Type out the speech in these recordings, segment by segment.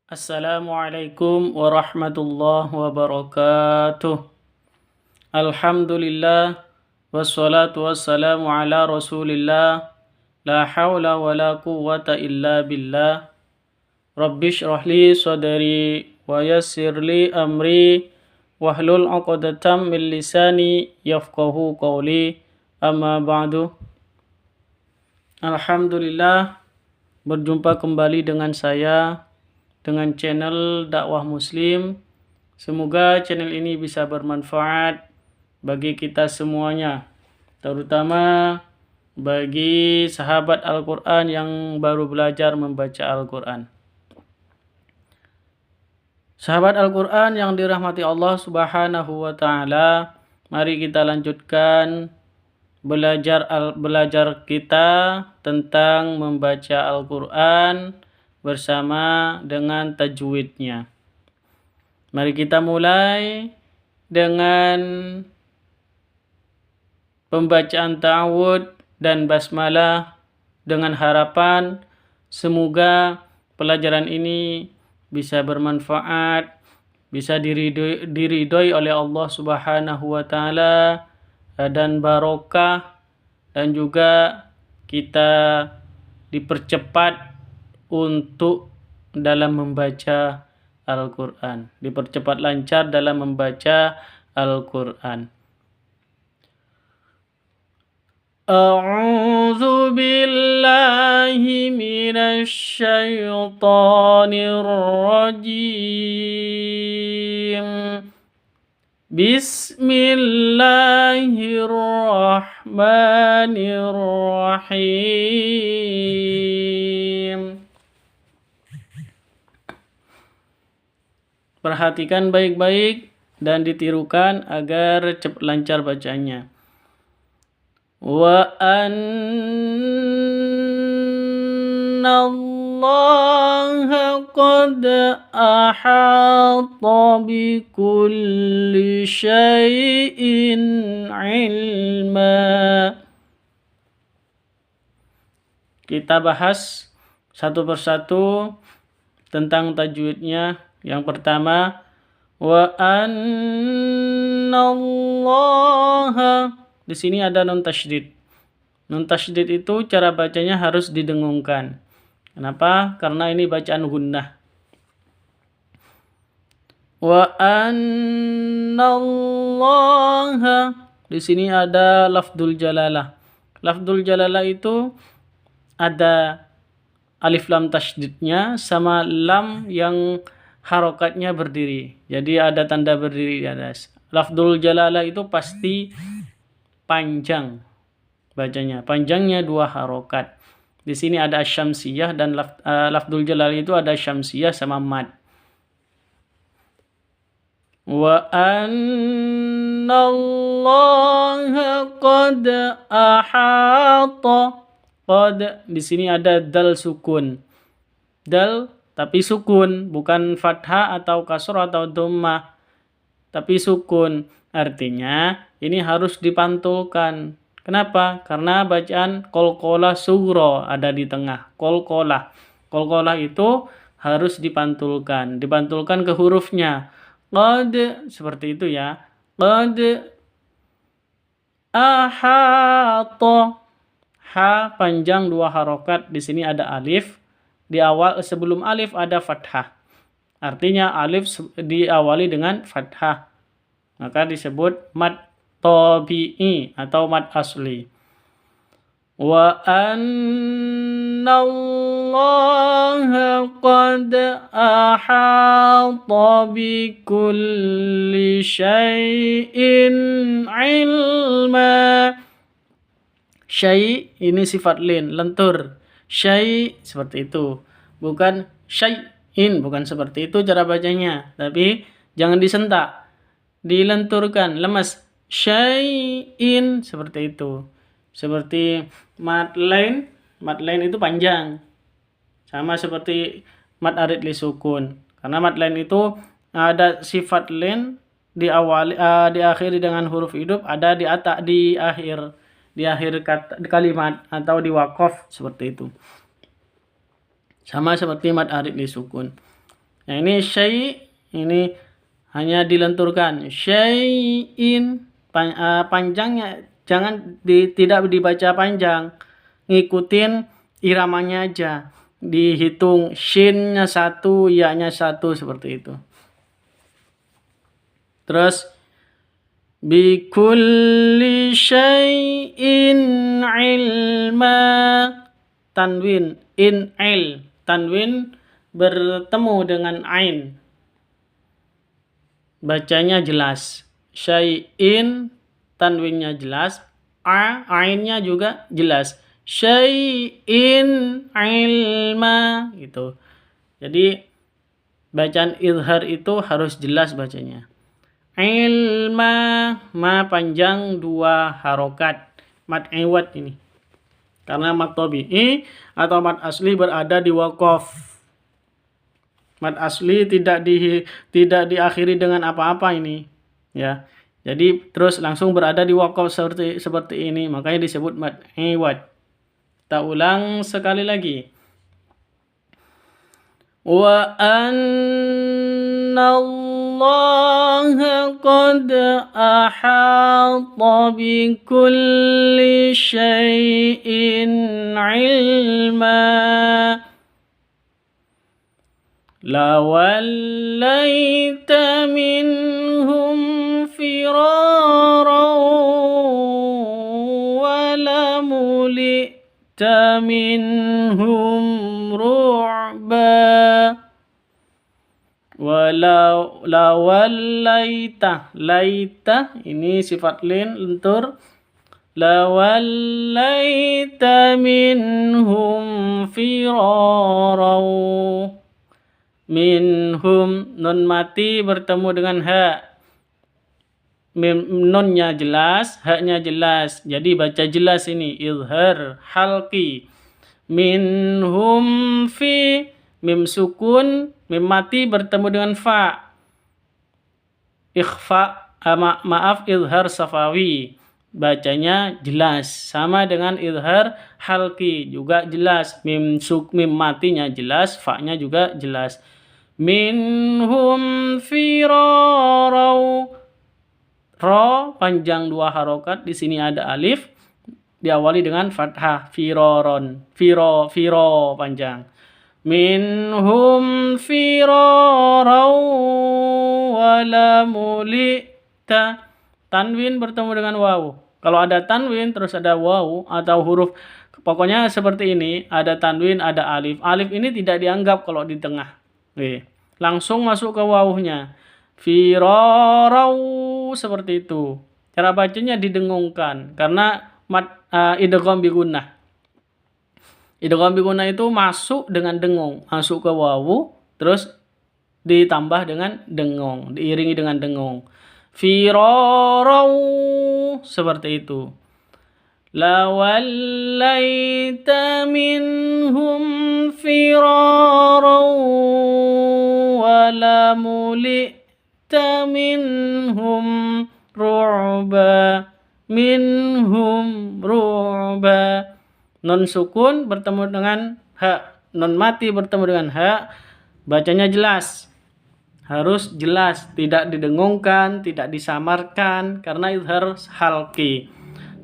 Assalamualaikum warahmatullahi wabarakatuh. Alhamdulillah wassalatu wassalamu ala Rasulillah. La haula wala quwwata illa billah. Rabbish rahli sadri wa yassirli amri wahlul 'uqdatam min lisani yafqahu qawli. Amma ba'du. Alhamdulillah berjumpa kembali dengan saya dengan channel dakwah muslim. Semoga channel ini bisa bermanfaat bagi kita semuanya, terutama bagi sahabat Al-Quran yang baru belajar membaca Al-Quran. Sahabat Al-Quran yang dirahmati Allah Subhanahu wa Ta'ala, mari kita lanjutkan belajar kita tentang membaca Al-Quran bersama dengan tajwidnya. Mari kita mulai dengan pembacaan ta'awud dan basmalah dengan harapan semoga pelajaran ini bisa bermanfaat, bisa diridhoi oleh Allah Subhanahu wa Ta'ala dan barokah, dan juga kita dipercepat untuk dalam membaca Al-Quran, dipercepat lancar dalam membaca Al-Quran. A'udzu billahi minasy syaithanir rajim. Bismillahirrahmanirrahim. Perhatikan baik-baik dan ditirukan agar cepat lancar bacanya. Wa annallaha qad ahata bikulli syai'in ilma. Kita bahas satu persatu tentang tajwidnya. Yang pertama, wa annallaha. Di sini ada nun tasydid. Nun tasydid itu cara bacanya harus didengungkan. Kenapa? Karena ini bacaan gunnah. Wa annallaha. Di sini ada lafdzul jalalah. Lafdzul jalalah itu ada alif lam tasydidnya sama lam yang harokatnya berdiri. Jadi ada tanda berdiri di atas. Lafdzul jalalah itu pasti panjang bacanya. Panjangnya 2 harokat. Di sini ada syamsiyah dan lafdzul jalalah itu ada syamsiyah sama mad. Wa annallaha qad ahata. Qad di sini ada dal sukun. Dal tapi sukun, bukan fathah atau kasrah atau dhammah, tapi sukun. Artinya ini harus dipantulkan. Kenapa? Karena bacaan qalqalah sughra ada di tengah. Qalqalah. Qalqalah itu harus dipantulkan ke hurufnya. Qad seperti itu ya. Qad ahata. Ha panjang 2 harokat. Di sini ada alif. Di awal sebelum alif ada fathah. Artinya alif diawali dengan fathah. Maka disebut mad tabi'i atau mad asli. Wa annallaha qad ahata bikulli syai'in ilma. Syai' ini sifat lin, lentur. Syai' seperti itu. Bukan syai'in, bukan seperti itu cara bacanya. Tapi jangan disentak. Dilenturkan, lemas. Syai'in seperti itu. Seperti mad lain itu panjang. Sama seperti mad arid li sukun. Karena mad lain itu ada sifat lin diakhiri dengan huruf hidup, ada di akhir kalimat atau di waqaf seperti itu. Sama seperti mad arid li sukun. Yang ini syai, ini hanya dilenturkan. Syai'in, panjangnya jangan tidak dibaca panjang. Ngikutin iramanya aja. Dihitung shinnya 1, ya-nya 1, seperti itu. Terus bikulli syai'in ilma, tanwin tanwin bertemu dengan ain, bacanya jelas. Syai'in tanwinnya jelas, ainnya juga jelas. Syai'in ilma gitu. Jadi bacaan izhar itu harus jelas bacanya. Ilma, ma panjang 2 harokat, mad iwad ini. Karena mad tabi'i atau mad asli berada di waqaf. Mad asli tidak diakhiri dengan apa-apa ini, ya. Jadi terus langsung berada di waqaf seperti ini, makanya disebut mad iwad. Kita ulang sekali lagi. Wa anna Allah qad ahata bi kulli syai'in ilma. La wallaita minhum firaran wa la mulita minhum ru'ba. Lawallaita, laita ini sifat lentur. Lawallaita minhum firarau. Minhum, nun mati bertemu dengan ha. Nunnya jelas, ha-nya jelas. Jadi baca jelas ini, izhar halqi. Minhum fi, mim sukun, mim mati bertemu dengan fa. Ikhfa, maaf, izhar safawi. Bacanya jelas, sama dengan izhar halqi, juga jelas. Mim matinya jelas, fa-nya juga jelas. Minhum firarau. Ro panjang 2 harokat, di sini ada alif, diawali dengan fathah. Firoron, firo panjang. Minhum firarau wala mulita. Tanwin bertemu dengan waw. Kalau ada tanwin terus ada waw atau huruf, pokoknya seperti ini, ada tanwin, ada alif. Alif ini tidak dianggap kalau di tengah. Langsung masuk ke wawunya. Firarau, seperti itu. Cara bacanya didengungkan karena idgham bi gunnah. Idgham bi gunnah itu masuk dengan dengung, masuk ke wawu terus ditambah dengan dengung, diiringi dengan dengung. Firarau, seperti itu. La wallaita minhum firarau wa la mulita minhum ru'ba. Minhum ru'ba. Nun sukun bertemu dengan ha, nun mati bertemu dengan ha, bacanya jelas. Harus jelas, tidak didengungkan, tidak disamarkan karena izhar halqi.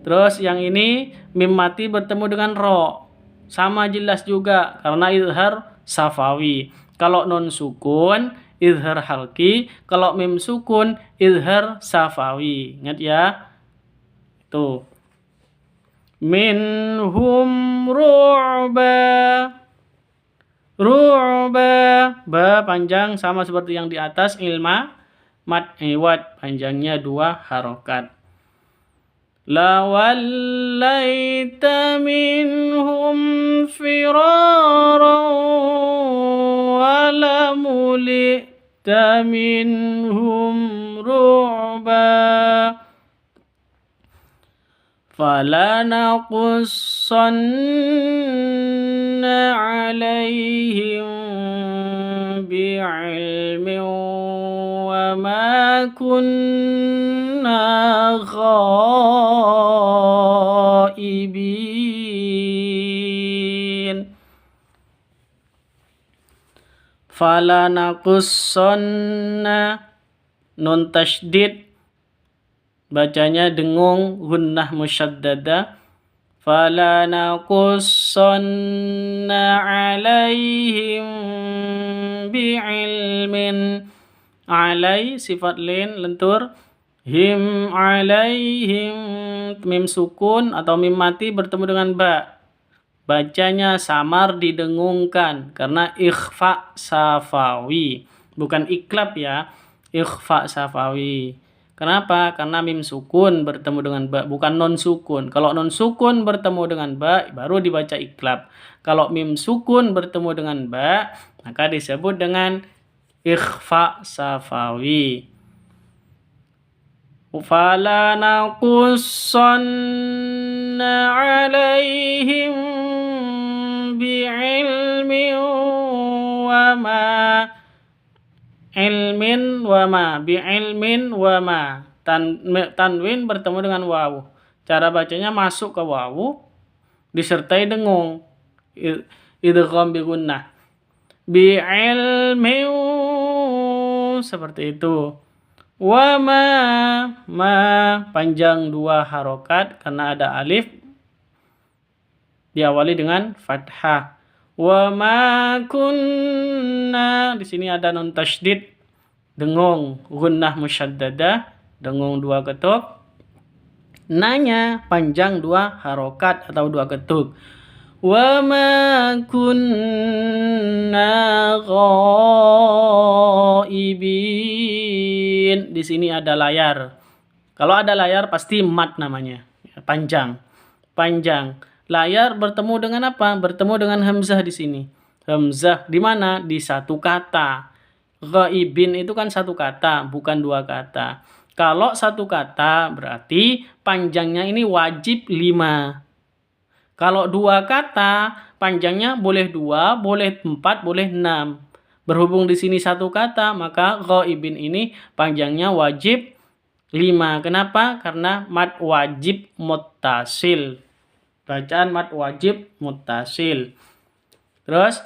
Terus yang ini mim mati bertemu dengan ro, sama jelas juga karena izhar safawi. Kalau nun sukun izhar halqi, kalau mim sukun izhar safawi. Ingat ya. Tuh. Minhum ru'ba. Ru'ba, ba panjang sama seperti yang di atas, ilma, mad iwad panjangnya 2 harokat. La wallaita minhum firaran wa la mulita minhum ru'ba. Falanaqussanna alaihim bi'ilmin wa ma kunna ghaibin. falanaqussonna, nun tasydid bacanya dengung gunnah musyaddadah. Falanaqussonna alaihim bi'ilmin. Alai sifat lin lentur, him alaihim mim sukun atau mim mati bertemu dengan ba. Bacanya samar didengungkan karena ikhfa safawi, bukan iklab ya, ikhfa safawi. Kenapa? Karena mim sukun bertemu dengan ba, bukan non sukun. Kalau non sukun bertemu dengan ba baru dibaca iklab. Kalau mim sukun bertemu dengan ba maka disebut dengan ikhfa safawi. Falanaqussonna alaihim bi'ilmin wa ma, ilmin wa ma, bi'ilmin wa ma. Tanwin bertemu dengan wawu. Cara bacanya masuk ke wawu disertai dengung. Idgham bi gunnah. Bi'ilmin seperti itu. Wa ma, panjang 2 harokat karena ada alif diawali dengan fathah. Wa ma kunna, di sini ada nun tasydid dengung gunnah musyaddadah, dengung 2 ketuk. Nanya panjang 2 harokat atau 2 ketuk. Wa ma kunna ghaibin. Di sini ada layar. Kalau ada layar pasti mat namanya. Panjang. Panjang. Layar bertemu dengan apa? Bertemu dengan hamzah di sini. Hamzah di mana? Di satu kata. Ghaibin itu kan satu kata, bukan 2 kata. Kalau satu kata berarti panjangnya ini wajib 5. Kalau 2 kata, panjangnya boleh 2, boleh 4, boleh 6. Berhubung di sini satu kata, maka ghaibin ini panjangnya wajib 5. Kenapa? Karena mad wajib muttasil. Bacaan mad wajib muttasil. Terus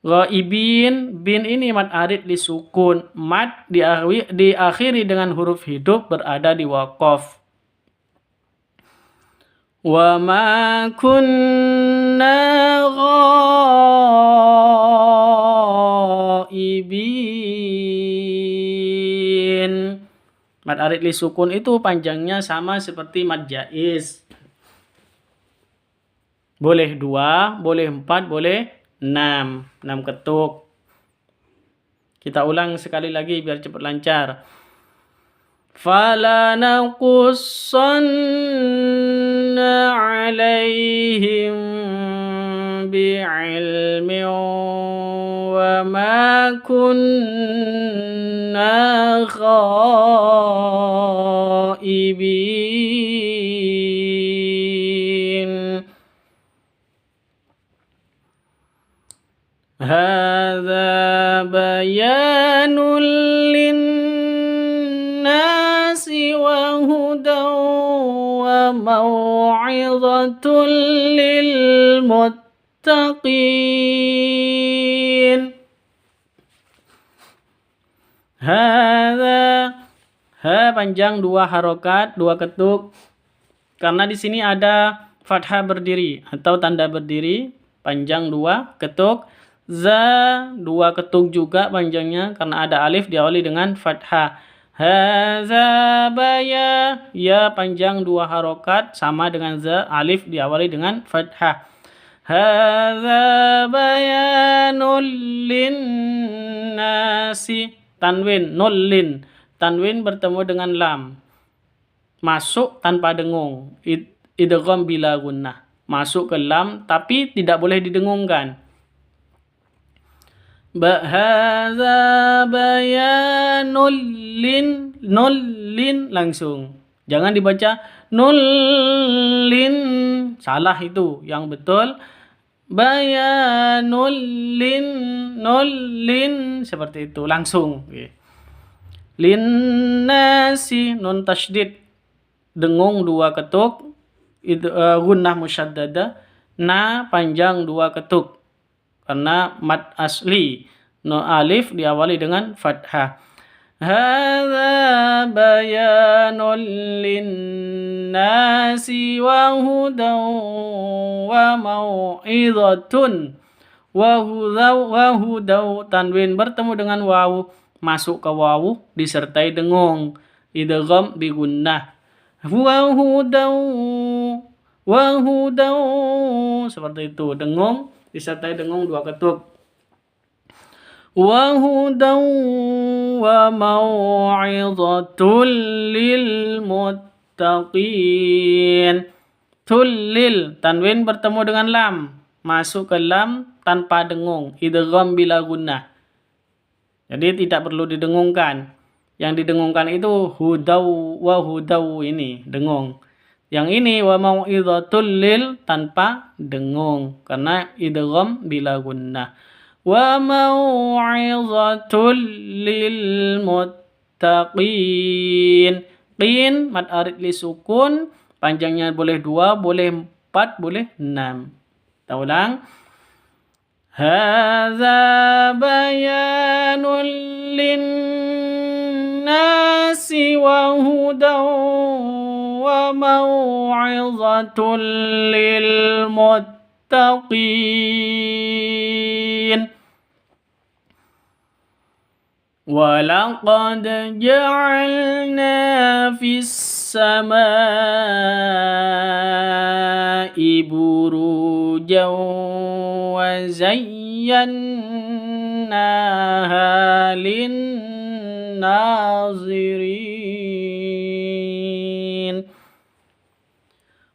ghaibin, bin ini mad arid disukun. Mad diakhiri dengan huruf hidup berada di waqaf. Wa ma kunna ghaibin. Mad arid li sukun itu panjangnya sama seperti mad jaiz. Boleh 2, boleh 4, boleh 6. 6 ketuk. Kita ulang sekali lagi biar cepat lancar. Falanaqussonna alaihim bi'ilmin wa ma kunna ghaibin. Hadza bayanul linnasi wa hudan wa mau'izatul lil muttaqin. Hadza, ha panjang 2 harokat, 2 ketuk. Karena di sini ada fathah berdiri atau tanda berdiri, panjang 2 ketuk. Za 2 ketuk juga panjangnya karena ada alif diawali dengan fathah. Haza baya, ya panjang 2 harokat sama dengan za, alif diawali dengan fathah. Haza bayanul linnasi, tanwin nullin, tanwin bertemu dengan lam, masuk tanpa dengung, idgham bila gunnah, masuk ke lam tapi tidak boleh didengungkan. Hadza bayanul lin, nullin langsung. Jangan dibaca nullin, salah itu. Yang betul bayanul lin, nullin seperti itu langsung. Linnasi nun tasydid dengung 2 ketuk, gunnah musyaddadah, na panjang 2 ketuk. Karena mad asli No alif diawali dengan fathah. Hadza bayanul linnasi wa hudan wa mau'izatun. Wahudau tanwin bertemu dengan wawu, masuk ke wawu disertai dengung, idgham bi gunnah. Wahudau seperti itu, dengung disertai dengung 2 ketuk. Wahudau wa mau'izatul lil muttaqin. Tulil tanwin bertemu dengan lam, masuk ke lam tanpa dengung, idgham bila gunnah. Jadi tidak perlu didengungkan. Yang didengungkan itu hudau wa hudau, ini dengung. Yang ini wa mau'izatul lil tanpa dengung karena idgham bila gunnah. Wa mau'izatul lil muttaqin. Qin mad arid li sukun, panjangnya boleh 2, boleh 4, boleh 6. Kita ulang. Hadza bayanul linnasi wa hudan wa mau'izatul lil muttaqin. Walaqad ja'alna fis samaa'i burujan wa zayyannaha lin-nazirin.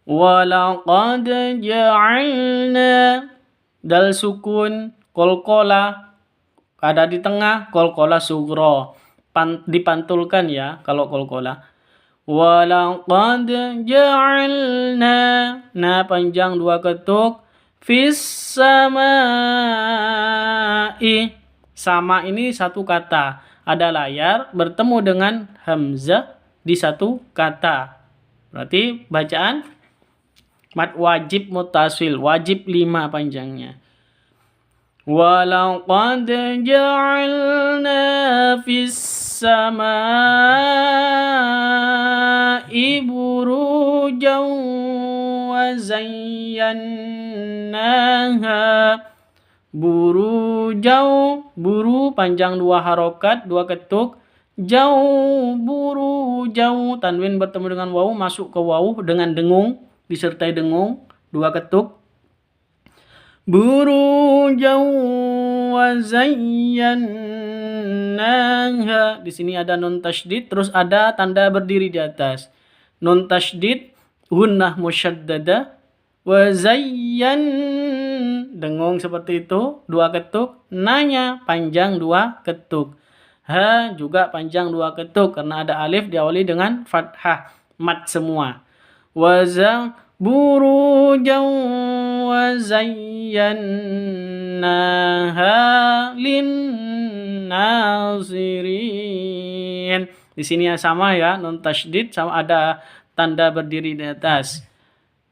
Walaqad ja'alna, dal sukun qalqalah ada di tengah, qalqalah sughra, dipantulkan ya kalau qalqalah. Walaqad ja'alna, nah panjang 2 ketuk, fis samai, sama ini satu kata, ada layar bertemu dengan hamzah di satu kata, berarti bacaan mad wajib muttasil, wajib 5 panjangnya. Walaqad ja'alna fis samaa'i burujan wa zayyannaha. Burujau, buru panjang 2 harokat, 2 ketuk. Jauh, buru, jauh, tanwin bertemu dengan wawu, masuk ke wawu dengan dengung, disertai dengung, 2 ketuk. Burujau wa zayyannaha. Di sini ada nun tasydid, terus ada tanda berdiri di atas. Nun tasydid, gunnah musyaddada, wa zayyan, dengung seperti itu, 2 ketuk. Nanya panjang 2 ketuk. Ha juga panjang 2 ketuk karena ada alif diawali dengan fathah, mat semua. Waza burujan wa zayyannaha lin-nazirin. Di sini ya sama ya, nun tasydid sama ada tanda berdiri di atas.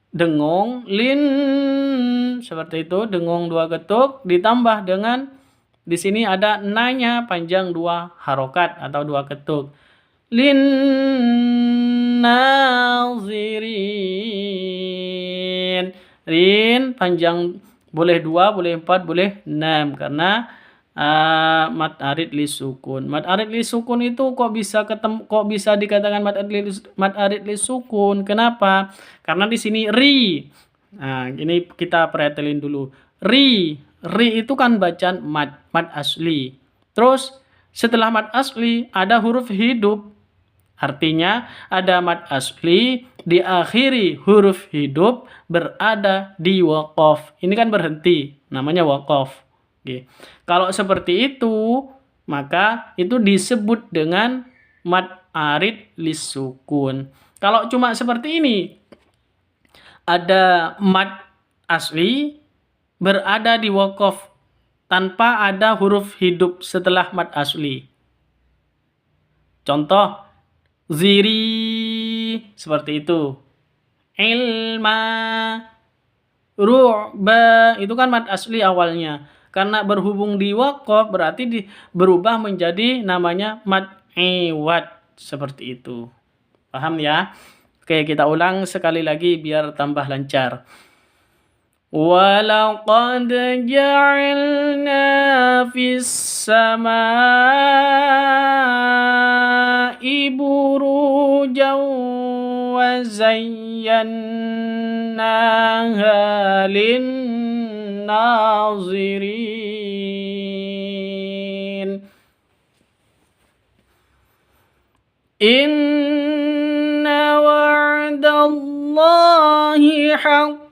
Dengung lin seperti itu, dengung 2 ketuk ditambah dengan di sini ada nanya panjang 2 harokat atau 2 ketuk. Lin-nazirin. Rin panjang boleh 2, boleh 4, boleh 6 karena mad arid li sukun. Mad arid li sukun itu kok bisa dikatakan mad arid li sukun? Kenapa? Karena di sini ri. Nah, ini kita perhatiin dulu. Ri itu kan bacaan mad asli. Terus setelah mad asli ada huruf hidup. Artinya ada mad asli diakhiri huruf hidup berada di waqaf. Ini kan berhenti, namanya waqaf. Oke. Kalau seperti itu, maka itu disebut dengan mad arid lis sukun. Kalau cuma seperti ini, ada mad asli berada di waqaf tanpa ada huruf hidup setelah mad asli. Contoh, ziri seperti itu. Ilma, ru'ba itu kan mad asli awalnya. Karena berhubung di waqaf berarti berubah menjadi namanya mad iwad seperti itu. Paham ya? Oke, kita ulang sekali lagi biar tambah lancar. وَلَقَدْ جَعَلْنَا فِي السَّمَاءِ بُرُوجًا وَزَيَّنَّاهَا لِلنَّاظِرِينَ إِنَّ وَعْدَ اللَّهِ حَقٌّ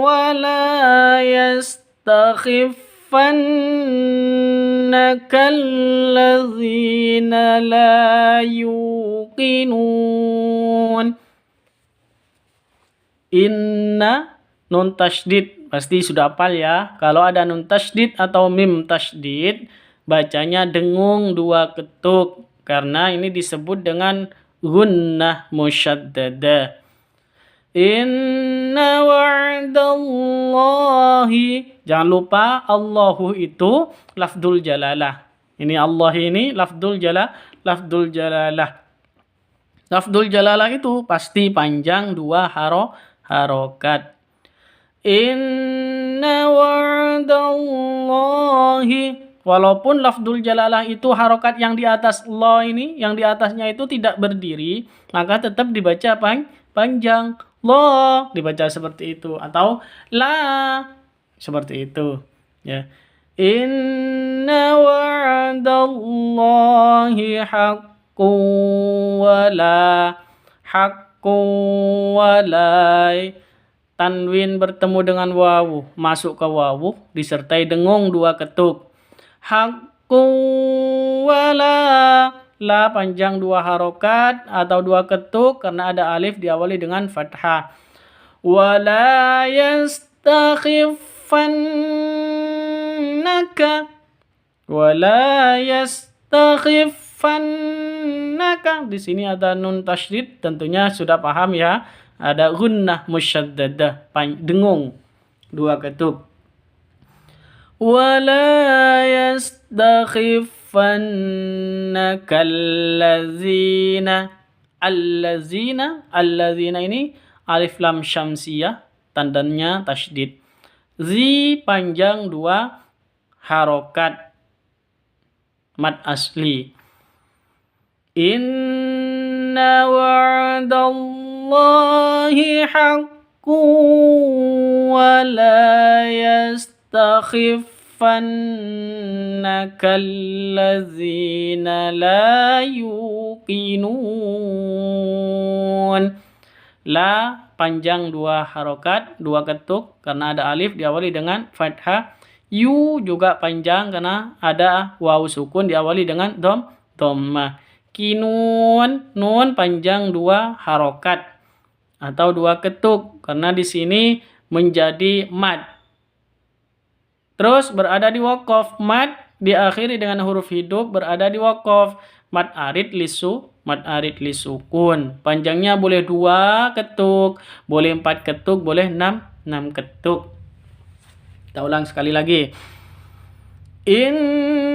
ولا يستخفنك الذين لا يوقنون. Inna nun tasydid pasti sudah hafal ya. Kalau ada nun tasydid atau mim tasydid bacanya dengung dua ketuk karena ini disebut dengan gunnah musyaddadah. Inna wa'dallahi. Jangan lupa Allahu itu lafdzul jalalah. Ini Allah ini lafdzul jalalah. Lafdzul jalalah itu pasti panjang dua harokat. Inna wa'dallahi. Walaupun lafdzul jalalah itu harokat yang di atas Allah ini, yang di atasnya itu tidak berdiri, maka tetap dibaca panjang. Lo dibaca seperti itu atau la seperti itu ya. Inna wa'dallahi haqqun walai. Tanwin bertemu dengan wawu masuk ke wawu disertai dengung dua ketuk. Haqqun wala. La panjang dua harokat atau dua ketuk karena ada alif diawali dengan fathah. Wala yastakhifannaka. Wala yastakhifannaka. Di sini ada nun tasydid, tentunya sudah paham ya. Ada gunnah musyaddadah, dengung dua ketuk. Wala yastakhifannaka allazina ini alif lam syamsiyah tandanya tasydid. Zi panjang dua harokat mad asli. Inna wa'dallahi haqqun wa la yastakhifannaka allazina la yuqinun. La panjang dua harokat, dua ketuk karena ada alif diawali dengan fathah. Yu juga panjang karena ada wawu sukun diawali dengan dhammah. Kinun, nun panjang dua harokat atau dua ketuk karena di sini menjadi mad. Terus berada di waqaf, mad diakhiri dengan huruf hidup berada di waqaf. Mad arid lisukun. Panjangnya boleh dua ketuk, boleh empat ketuk, boleh enam ketuk. Kita ulang sekali lagi. Inna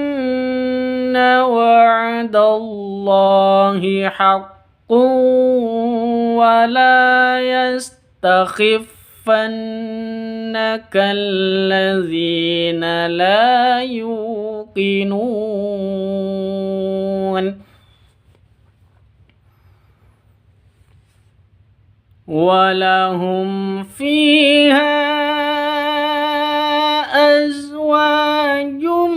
wa'dallahi haqqun wa la yastakhifannaka allazina la yuqinun. Walahum fiha azwajum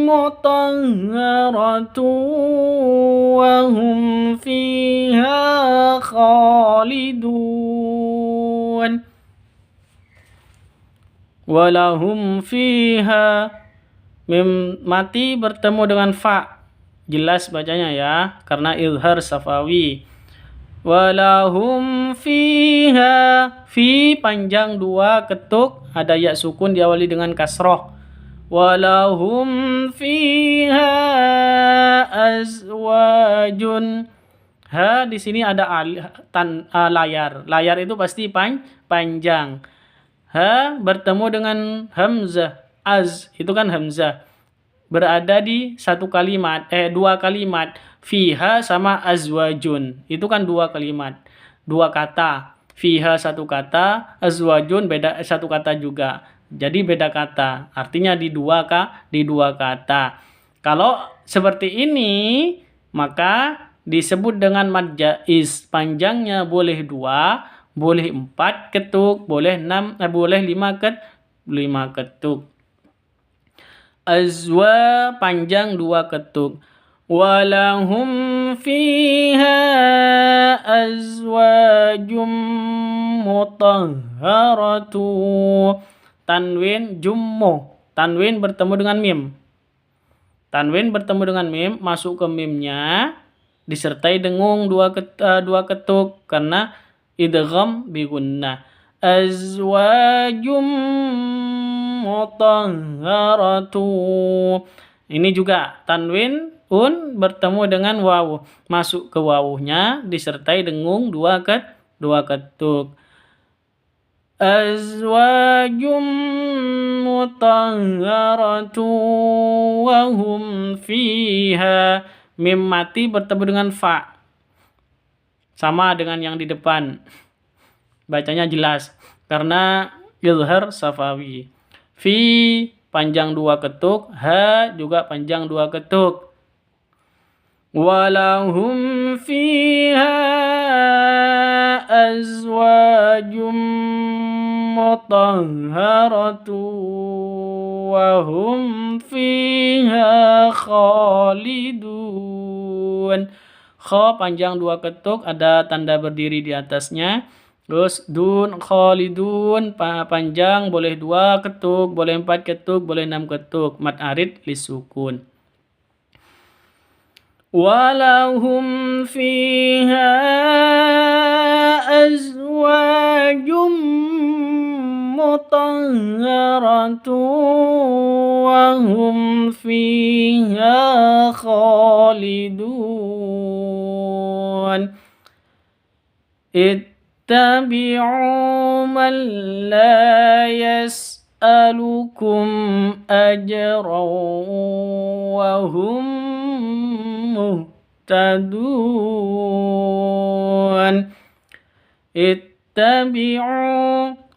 mutahharatun wa hum fiha khalidun. Walahum fiha, mim mati bertemu dengan fa, jelas bacanya ya karena izhar safawi. Walahum fiha, fi panjang dua ketuk, ada ya sukun diawali dengan kasroh. Walahum fiha azwajun. Ha di sini ada layar. Layar itu pasti panjang. Ha bertemu dengan hamzah. Az itu kan hamzah. Berada di satu kalimat, dua kalimat. Fiha sama azwajun. Itu kan dua kalimat. Dua kata. Fiha satu kata, azwajun beda satu kata juga. Jadi beda kata. Artinya di dua kata. Kalau seperti ini, maka disebut dengan mad jaiz. Panjangnya boleh 2, boleh 4 ketuk, boleh 6, boleh 5 ketuk. Azwa panjang 2 ketuk. Walahum fiha azwajum mutahharatu. Tanwin jummo. Tanwin bertemu dengan mim. Tanwin bertemu dengan mim, masuk ke mimnya, disertai dengung 2 ketuk karena idgham bi gunnah. Azwajum mutahharatu. Ini juga tanwin bertemu dengan wawu, masuk ke wawunya disertai dengung 2 ketuk. Azwajum mutahharatu wa hum fiha. Mim mati bertemu dengan fa. Sama dengan yang di depan. Bacanya jelas karena izhar safawi. Fi panjang 2 ketuk, ha juga panjang 2 ketuk. Walahum fiha azwajum mutahharatu wa hum fiha khalidun. Kha panjang 2 ketuk, ada tanda berdiri di atasnya. Terus dun khalidun panjang boleh 2 ketuk, boleh 4 ketuk, boleh 6 ketuk. Mad arid lisukun. Walahum fiha azwajum mutahharatu wa hum fiha khalidun. Ittabi'u man la yas'alukum ajran wa hum muhtadun. Ittabi'u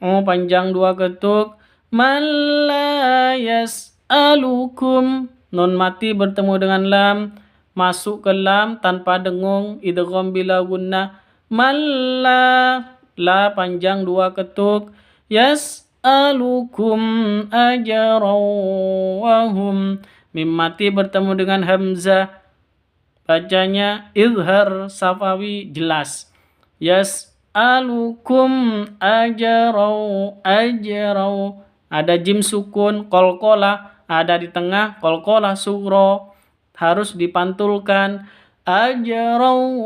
panjang 2 ketuk, man la yas'alukum. Nun mati bertemu dengan lam, masuk ke lam tanpa dengung, idgham bila gunnah. Man la panjang 2 ketuk, yas'alukum ajran wa hum. Mim mati bertemu dengan hamzah, bacanya izhar safawi jelas. Yas'alukum ajran. Ada jim sukun, qalqalah ada di tengah, qalqalah sughra harus dipantulkan. Ajran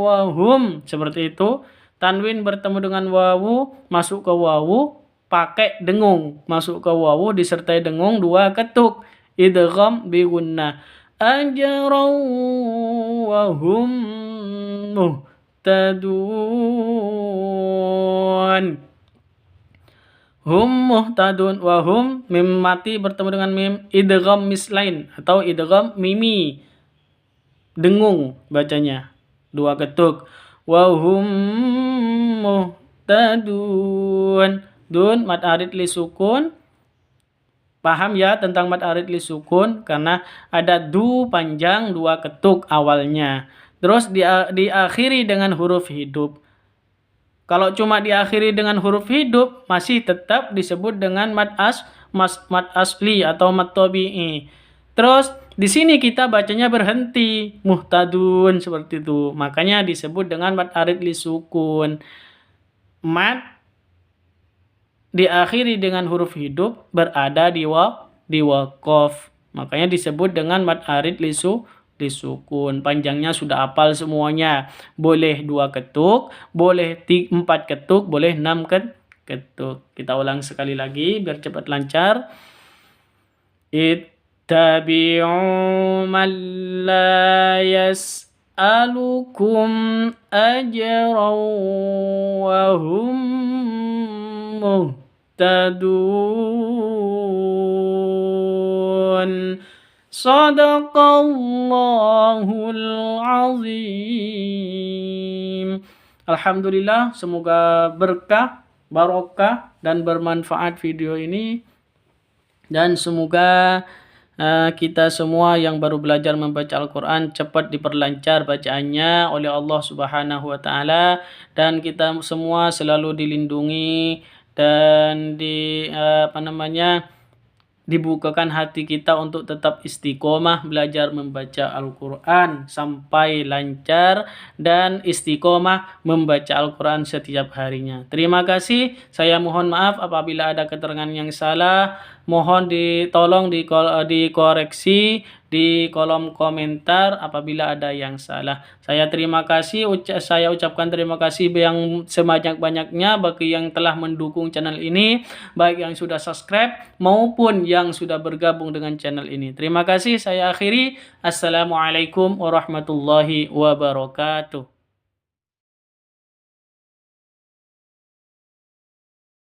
wa hum, seperti itu. Tanwin bertemu dengan wawu, masuk ke wawu, pakai dengung, masuk ke wawu disertai dengung 2 ketuk, idgham bi gunnah. Ajran wa hum muhtadun. Hum muhtadun wa hum, mim mati bertemu dengan mim, idgham mislain atau idgham mimi. Dengung bacanya 2 ketuk. Wa hum muhtadun. Dun mad arid li sukun. Paham ya tentang mad arid li sukun karena ada du panjang 2 ketuk awalnya. Terus diakhiri dengan huruf hidup. Kalau cuma diakhiri dengan huruf hidup masih tetap disebut dengan mad asli atau mad tabi'i. Terus di sini kita bacanya berhenti, muhtadun seperti itu. Makanya disebut dengan mad arid li sukun. Mad diakhiri dengan huruf hidup berada di waqaf. Makanya disebut dengan mad arid li sukun. Panjangnya sudah hafal semuanya. Boleh 2 ketuk, boleh 4 ketuk, boleh 6 ketuk. Kita ulang sekali lagi biar cepat lancar. Ittabi'u man la yas'alukum ajran wa hum muhtadun. muhtadun. Sadaqallahul azim. Alhamdulillah, semoga berkah, barokah, dan bermanfaat video ini. Dan semoga kita semua yang baru belajar membaca Al-Quran cepat diperlancar bacaannya oleh Allah Subhanahu wa Ta'ala, dan kita semua selalu dilindungi dan dibukakan hati kita untuk tetap istiqomah belajar membaca Al-Quran sampai lancar dan istiqomah membaca Al-Quran setiap harinya. Terima kasih. Saya mohon maaf apabila ada keterangan yang salah. Mohon tolong dikoreksi di kolom komentar apabila ada yang salah. Saya ucapkan terima kasih yang sebanyak-banyaknya bagi yang telah mendukung channel ini, baik yang sudah subscribe maupun yang sudah bergabung dengan channel ini. Terima kasih, saya akhiri. Assalamualaikum warahmatullahi wabarakatuh.